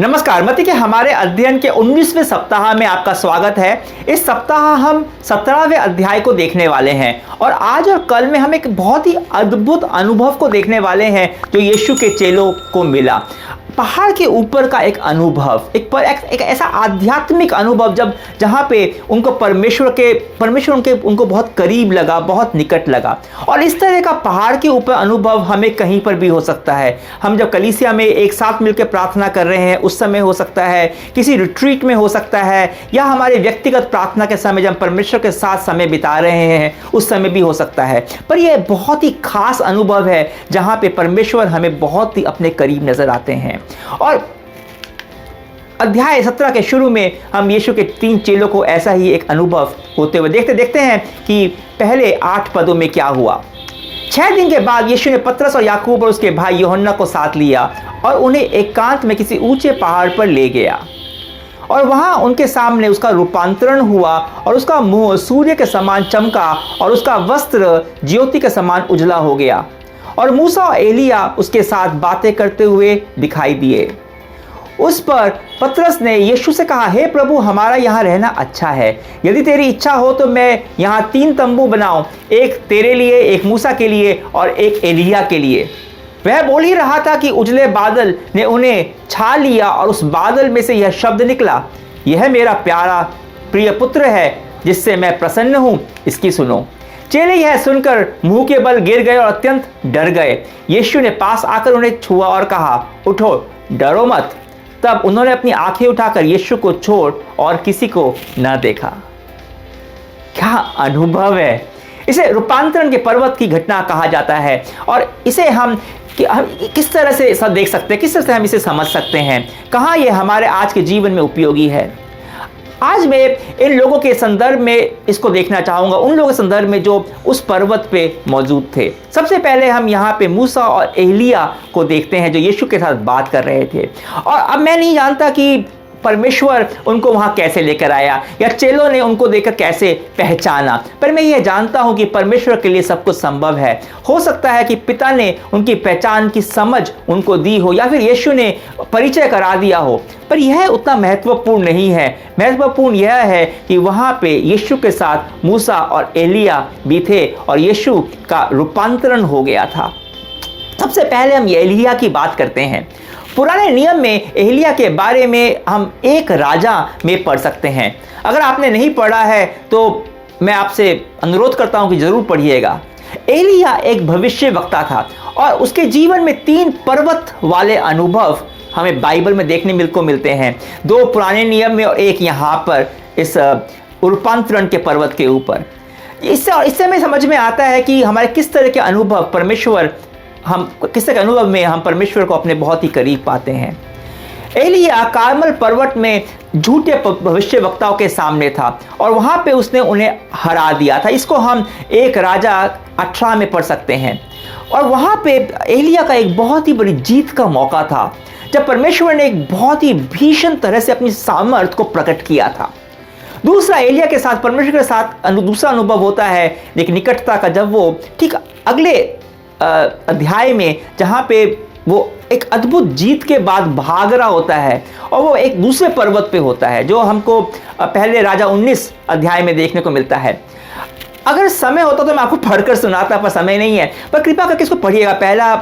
नमस्कार। मती के हमारे अध्ययन के 19वें सप्ताह में आपका स्वागत है। इस सप्ताह हम 17वें अध्याय को देखने वाले हैं और आज और कल में हम एक बहुत ही अद्भुत अनुभव को देखने वाले हैं जो यीशु के चेलों को मिला। पहाड़ के ऊपर का एक अनुभव, एक ऐसा आध्यात्मिक अनुभव जहाँ पे उनको परमेश्वर उनको बहुत करीब लगा, बहुत निकट लगा। और इस तरह का पहाड़ के ऊपर अनुभव हमें कहीं पर भी हो सकता है। हम जब कलीसिया में एक साथ मिलकर प्रार्थना कर रहे हैं उस समय हो सकता है, किसी रिट्रीट में हो सकता है, या हमारे व्यक्तिगत प्रार्थना के समय जब परमेश्वर के साथ समय बिता रहे हैं उस समय भी हो सकता है। पर यह बहुत ही खास अनुभव है जहाँ पे परमेश्वर हमें बहुत ही अपने करीब नजर आते हैं। और अध्याय 17 के शुरू में हम यीशु के 3 चेलों को ऐसा ही एक अनुभव होते हुए देखते हैं कि पहले 8 पदों में क्या हुआ। 6 दिन के बाद यीशु ने पतरस और याकूब और उसके भाई यूहन्ना को साथ लिया और उन्हें एकांत में किसी ऊंचे पहाड़ पर ले गया और वहां उनके सामने उसका रूपांतरण हुआ और उसका मुंह सूर्य के समान चमका और उसका वस्त्र ज्योति के समान उजला हो गया और मूसा और एलिया उसके साथ बातें करते हुए दिखाई दिए। उस पर पतरस ने यीशु से कहा, हे प्रभु, हमारा यहाँ रहना अच्छा है। यदि तेरी इच्छा हो तो मैं यहाँ 3 तंबू बनाऊं, एक तेरे लिए, एक मूसा के लिए और एक एलिया के लिए। वह बोल ही रहा था कि उजले बादल ने उन्हें छा लिया और उस बादल में से यह शब्द निकला, यह मेरा प्यारा प्रिय पुत्र है जिससे मैं प्रसन्न हूँ, इसकी सुनो। चेले यह सुनकर मुंह के बल गिर गए और अत्यंत डर गए। यीशु ने पास आकर उन्हें छुआ और कहा, उठो, डरो मत। तब उन्होंने अपनी आंखें उठाकर यीशु को छोड़ और किसी को न देखा। क्या अनुभव है! इसे रूपांतरण के पर्वत की घटना कहा जाता है और इसे हम किस तरह से सब देख सकते हैं, किस तरह से हम इसे समझ सकते हैं, कहाँ यह हमारे आज के जीवन में उपयोगी है। आज मैं इन लोगों के संदर्भ में इसको देखना चाहूँगा, उन लोगों के संदर्भ में जो उस पर्वत पे मौजूद थे। सबसे पहले हम यहाँ पे मूसा और एलिया को देखते हैं जो यीशु के साथ बात कर रहे थे। और अब मैं नहीं जानता कि परमेश्वर उनको वहाँ कैसे लेकर आया या चेलों ने उनको देखकर कैसे पहचाना, पर मैं ये जानता हूँ कि परमेश्वर के लिए सब कुछ संभव है। हो सकता है कि पिता ने उनकी पहचान की समझ उनको दी हो या फिर यीशु ने परिचय करा दिया हो, पर यह उतना महत्वपूर्ण नहीं है। महत्वपूर्ण यह है कि वहाँ पे यीशु के साथ मूसा और एलिया भी थे और यीशु का रूपांतरण हो गया था। सबसे पहले हम एलिया की बात करते हैं। पुराने नियम में एलिया के बारे में हम एक राजा में पढ़ सकते हैं। अगर आपने नहीं पढ़ा है तो मैं आपसे अनुरोध करता हूं कि जरूर पढ़िएगा। एलिया एक भविष्य वक्ता था और उसके जीवन में 3 पर्वत वाले अनुभव हमें बाइबल में देखने को मिलते हैं। 2 पुराने नियम में और एक यहाँ पर इस रूपांतरण के पर्वत के ऊपर। इससे हमें समझ में आता है कि हमारे किस तरह के अनुभव में हम परमेश्वर को अपने बहुत ही करीब पाते हैं। एलिया कार्मल पर्वत में झूठे भविष्य वक्ताओं के सामने था और वहां पे उसने उन्हें हरा दिया था। इसको हम 1 राजा 18 में पढ़ सकते हैं। और वहां पे एलिया का एक बहुत ही बड़ी जीत का मौका था जब परमेश्वर ने एक बहुत ही भीषण तरह से अपनी सामर्थ को प्रकट किया था। दूसरा, एलिया के साथ परमेश्वर के साथ दूसरा अनुभव होता है एक निकटता का, जब वो ठीक अगले अध्याय में जहाँ पे वो एक अद्भुत जीत के बाद भाग रहा होता है और वो एक दूसरे पर्वत पे होता है जो हमको पहले राजा 19 अध्याय में देखने को मिलता है। अगर समय होता तो मैं आपको पढ़कर सुनाता, पर समय नहीं है। पर कृपा करके इसको पढ़िएगा, पहला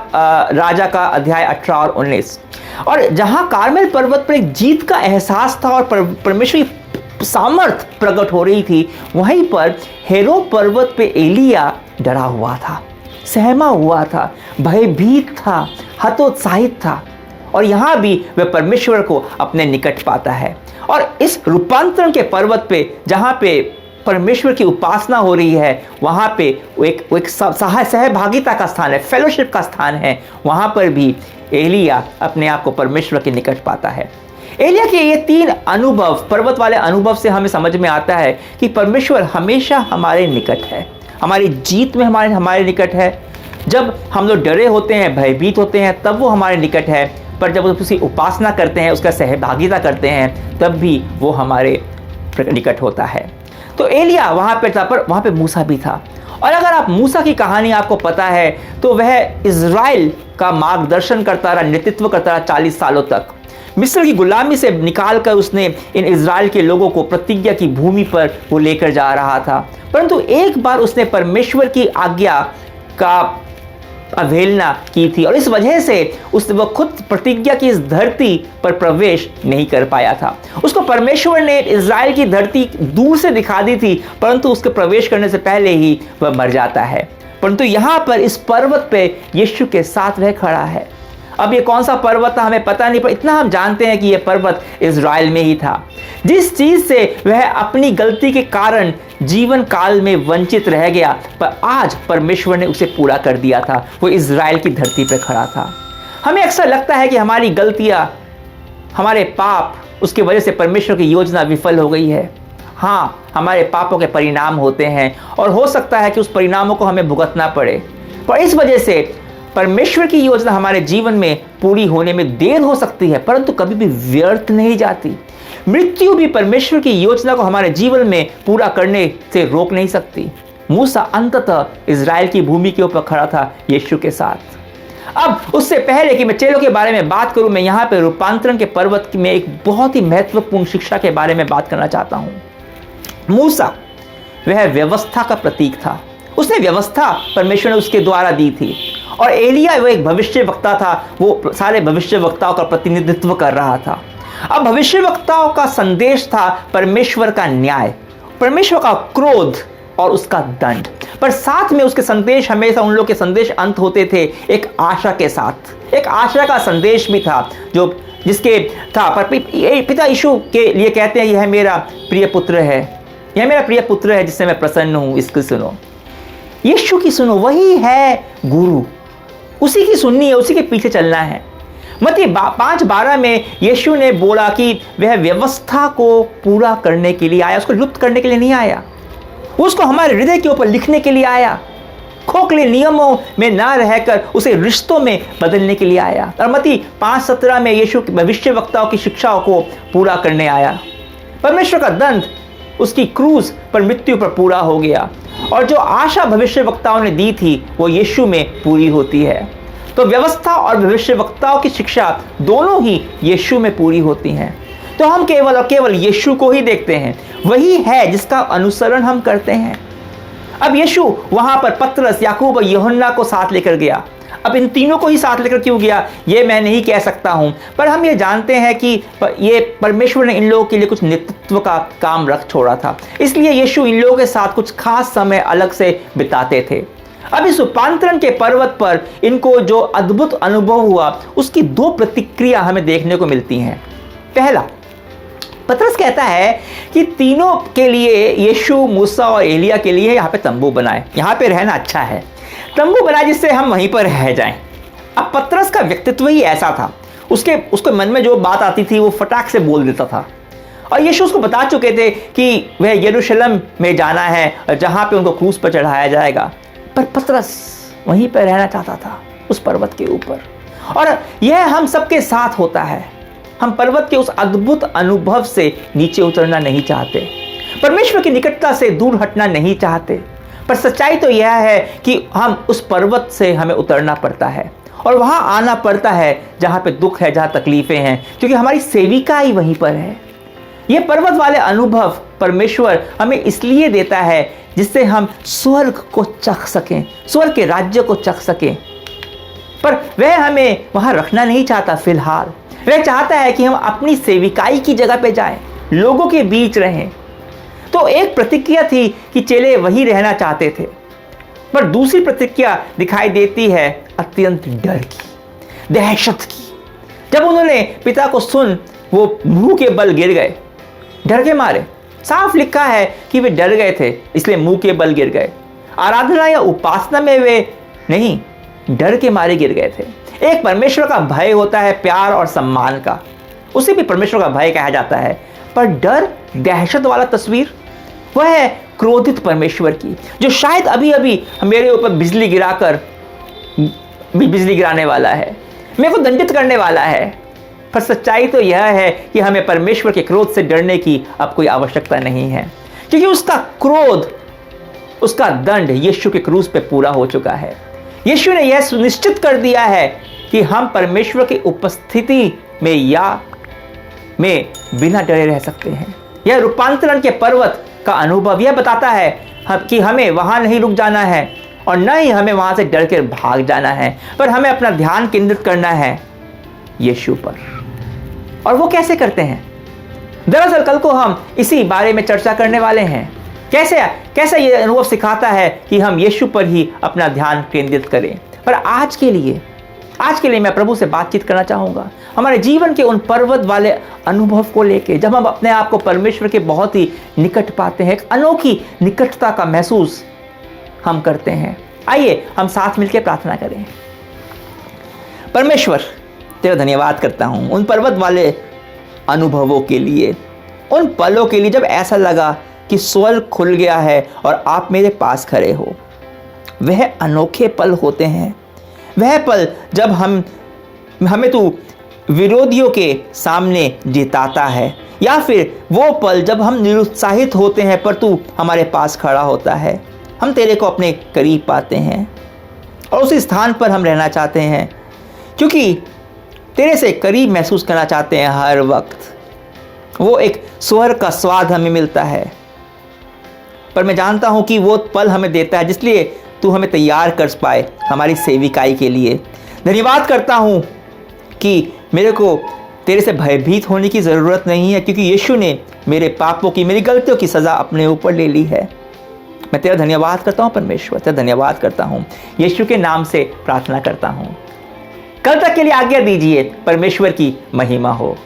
राजा का अध्याय 18 और 19। और जहाँ कार्मेल पर्वत पर एक जीत का एहसास था और परमेश्वर की सामर्थ प्रकट हो रही थी, वहीं पर हेरो पर्वत पे एलिया डरा हुआ था, सहमा हुआ था, भयभीत था, हतोत्साहित था। और यहाँ भी वह परमेश्वर को अपने निकट पाता है। और इस रूपांतरण के पर्वत पे जहाँ पे परमेश्वर की उपासना हो रही है, वहाँ पे एक सहभागिता का स्थान है, फेलोशिप का स्थान है। वहाँ पर भी एलिया अपने आप को परमेश्वर के निकट पाता है। एलिया के ये 3 अनुभव, पर्वत वाले अनुभव से हमें समझ में आता है कि परमेश्वर हमेशा हमारे निकट है, हमारी जीत में हमारे निकट है। जब हम लोग डरे होते हैं, भयभीत होते हैं, तब वो हमारे निकट है। पर जब उसकी उपासना करते हैं, उसका सहभागिता करते हैं, तब भी वो हमारे निकट होता है। तो एलिया वहाँ पे था, पर वहाँ पे मूसा भी था। और अगर आप मूसा की कहानी आपको पता है तो वह इज़राइल का मार्गदर्शन करता रहा, नेतृत्व करता रहा 40 सालों तक। मिस्र की गुलामी से निकालकर उसने इन इज़राइल के लोगों को प्रतिज्ञा की भूमि पर वो लेकर जा रहा था। परंतु एक बार उसने परमेश्वर की आज्ञा का अवहेलना की थी और इस वजह से वो खुद प्रतिज्ञा की इस धरती पर प्रवेश नहीं कर पाया था। उसको परमेश्वर ने इज़राइल की धरती दूर से दिखा दी थी, परंतु उसके प्रवेश करने से पहले ही वह मर जाता है। परंतु यहाँ पर इस पर्वत पे यीशु के साथ वह खड़ा है। अब ये कौन सा पर्वत था हमें पता नहीं, पर इतना हम जानते हैं कि यह पर्वत इज़राइल में ही था। जिस चीज से वह अपनी गलती के कारण जीवन काल में वंचित रह गया, पर आज परमेश्वर ने उसे पूरा कर दिया था। वो इज़राइल की धरती पर खड़ा था। हमें अक्सर लगता है कि हमारी गलतियां, हमारे पाप, उसकी वजह से परमेश्वर की योजना विफल हो गई है। हाँ, हमारे पापों के परिणाम होते हैं और हो सकता है कि उस परिणामों को हमें भुगतना पड़े, पर इस वजह से परमेश्वर की योजना हमारे जीवन में पूरी होने में देर हो सकती है, परंतु कभी भी व्यर्थ नहीं जाती। मृत्यु भी परमेश्वर की योजना को हमारे जीवन में पूरा करने से रोक नहीं सकती। मूसा अंततः इज़राइल की भूमि के ऊपर खड़ा था यीशु के साथ। अब उससे पहले कि मैं चेलों के बारे में बात करूं, मैं यहाँ पे रूपांतरण के पर्वत में एक बहुत ही महत्वपूर्ण शिक्षा के बारे में बात करना चाहता हूँ। मूसा वह व्यवस्था का प्रतीक था। उसने व्यवस्था परमेश्वर ने उसके द्वारा दी थी। और एलिया वो एक भविष्यवक्ता था, वो सारे भविष्यवक्ताओं का प्रतिनिधित्व कर रहा था। अब भविष्यवक्ताओं का संदेश था परमेश्वर का न्याय, परमेश्वर का क्रोध और उसका दंड, पर साथ में उसके संदेश हमेशा उन लोग के संदेश अंत होते थे एक आशा के साथ। एक आशा का संदेश भी था जो जिसके था पर पिता यीशु के लिए कहते हैं, यह मेरा प्रिय पुत्र है, यह मेरा प्रिय पुत्र है जिससे मैं प्रसन्न हूं, इसकी सुनो। यीशु की सुनो, वही है गुरु, उसी की सुननी है, उसी के पीछे चलना है। मत्ती 5:12 में यीशु ने बोला कि वह व्यवस्था को पूरा करने के लिए आया, उसको लुप्त करने के लिए नहीं आया, उसको हमारे हृदय के ऊपर लिखने के लिए आया, खोखले नियमों में ना रहकर उसे रिश्तों में बदलने के लिए आया। और मत्ती 5:17 में यीशु भविष्यवक्ताओं की शिक्षाओं को पूरा करने आया। परमेश्वर का दंड उसकी क्रूज पर मृत्यु पर पूरा हो गया और जो आशा भविष्यवक्ताओं ने दी थी वो यीशु में पूरी होती है। तो व्यवस्था और भविष्यवक्ताओं की शिक्षा दोनों ही यीशु में पूरी होती हैं। तो हम केवल और केवल यीशु को ही देखते हैं, वही है जिसका अनुसरण हम करते हैं। अब यीशु वहां पर पतरस, याकूब और यूहन्ना को साथ लेकर गया। अब इन तीनों को ही साथ लेकर क्यों गया ये मैं नहीं कह सकता हूं, पर हम ये जानते हैं कि ये परमेश्वर ने इन लोगों के लिए कुछ नेतृत्व का काम रख छोड़ा था, इसलिए यीशु इन लोगों के साथ कुछ खास समय अलग से बिताते थे। अब इस रूपांतरण के पर्वत पर इनको जो अद्भुत अनुभव हुआ उसकी दो प्रतिक्रिया हमें देखने को मिलती हैं। पहला, पतरस कहता है कि तीनों के लिए यीशु, मूसा और एलिया के लिए यहाँ पे तंबू बनाए, यहाँ पे रहना अच्छा है, तंबू बनाए जिससे हम वहीं पर रह जाएं। अब पतरस का व्यक्तित्व ही ऐसा था, उसके मन में जो बात आती थी वो फटाक से बोल देता था। और यीशु उसको बता चुके थे कि वह यरूशलेम में जाना है जहाँ पे उनको क्रूस पर चढ़ाया जाएगा, पर पतरस वहीं पर रहना चाहता था, उस पर्वत के ऊपर। और यह हम सबके साथ होता है। हम पर्वत के उस अद्भुत अनुभव से नीचे उतरना नहीं चाहते, परमेश्वर की निकटता से दूर हटना नहीं चाहते, पर सच्चाई तो यह है कि हम उस पर्वत से हमें उतरना पड़ता है और वहां आना पड़ता है जहां पे दुख है, जहां तकलीफें हैं, क्योंकि हमारी सेविका ही वहीं पर है। ये पर्वत वाले अनुभव परमेश्वर हमें इसलिए देता है जिससे हम स्वर्ग को चख सकें, स्वर्ग के राज्य को चख सकें। पर वह हमें वहां रखना नहीं चाहता। फिलहाल वह चाहता है कि हम अपनी सेविकाई की जगह पे जाएं, लोगों के बीच रहें। तो एक प्रतिक्रिया थी कि चेले वहीं रहना चाहते थे, पर दूसरी प्रतिक्रिया दिखाई देती है अत्यंत डर की, दहशत की। जब उन्होंने पिता को सुन वो मुंह के बल गिर गए, डर के मारे। साफ लिखा है कि वे डर गए थे, इसलिए मुंह के बल गिर गए। आराधना या उपासना में वे नहीं, डर के मारे गिर गए थे। एक परमेश्वर का भय होता है, प्यार और सम्मान का, उसे भी परमेश्वर का भय कहा जाता है। पर डर, दहशत वाला तस्वीर वह है क्रोधित परमेश्वर की, जो शायद अभी अभी मेरे ऊपर बिजली गिराने वाला है, मेरे को दंडित करने वाला है। पर सच्चाई तो यह है कि हमें परमेश्वर के क्रोध से डरने की अब कोई आवश्यकता नहीं है, क्योंकि उसका क्रोध, उसका दंड यीशु के क्रूस पे पूरा हो चुका है। यीशु ने यह सुनिश्चित कर दिया है कि हम परमेश्वर की उपस्थिति में या में बिना डरे रह सकते हैं। यह रूपांतरण के पर्वत का अनुभव यह बताता है कि हमें वहाँ नहीं रुक जाना है और न ही हमें वहाँ से डर कर भाग जाना है, पर हमें अपना ध्यान केंद्रित करना है यीशु पर। और वो कैसे करते हैं? दरअसल कल को हम इसी बारे में चर्चा करने वाले हैं। कैसे ये अनुभव सिखाता है कि हम यीशु पर ही अपना ध्यान केंद्रित करें। पर आज के लिए मैं प्रभु से बातचीत करना चाहूँगा हमारे जीवन के उन पर्वत वाले अनुभव को लेके, जब हम अपने आप को परमेश्वर के बहुत ही निकट पाते हैं, एक अनोखी निकटता का महसूस हम करते हैं। आइए हम साथ मिलकर प्रार्थना करें। परमेश्वर, तेरा धन्यवाद करता हूँ उन पर्वत वाले अनुभवों के लिए, उन पलों के लिए जब ऐसा लगा कि स्वर्ग खुल गया है और आप मेरे पास खड़े हो। वह अनोखे पल होते हैं, वह पल जब हमें तू विरोधियों के सामने जिताता है, या फिर वो पल जब हम निरुत्साहित होते हैं पर तू हमारे पास खड़ा होता है। हम तेरे को अपने करीब पाते हैं और उसी स्थान पर हम रहना चाहते हैं, क्योंकि तेरे से करीब महसूस करना चाहते हैं हर वक्त। वो एक स्वर्ग का स्वाद हमें मिलता है, पर मैं जानता हूँ कि वो पल हमें देता है जिसलिए तू हमें तैयार कर पाए हमारी सेविकाई के लिए। धन्यवाद करता हूँ कि मेरे को तेरे से भयभीत होने की ज़रूरत नहीं है, क्योंकि यीशु ने मेरे पापों की, मेरी गलतियों की सज़ा अपने ऊपर ले ली है। मैं तेरा धन्यवाद करता हूँ परमेश्वर, तेरा धन्यवाद करता हूँ। यीशु के नाम से प्रार्थना करता हूँ। कल तक के लिए आज्ञा दीजिए। परमेश्वर की महिमा हो।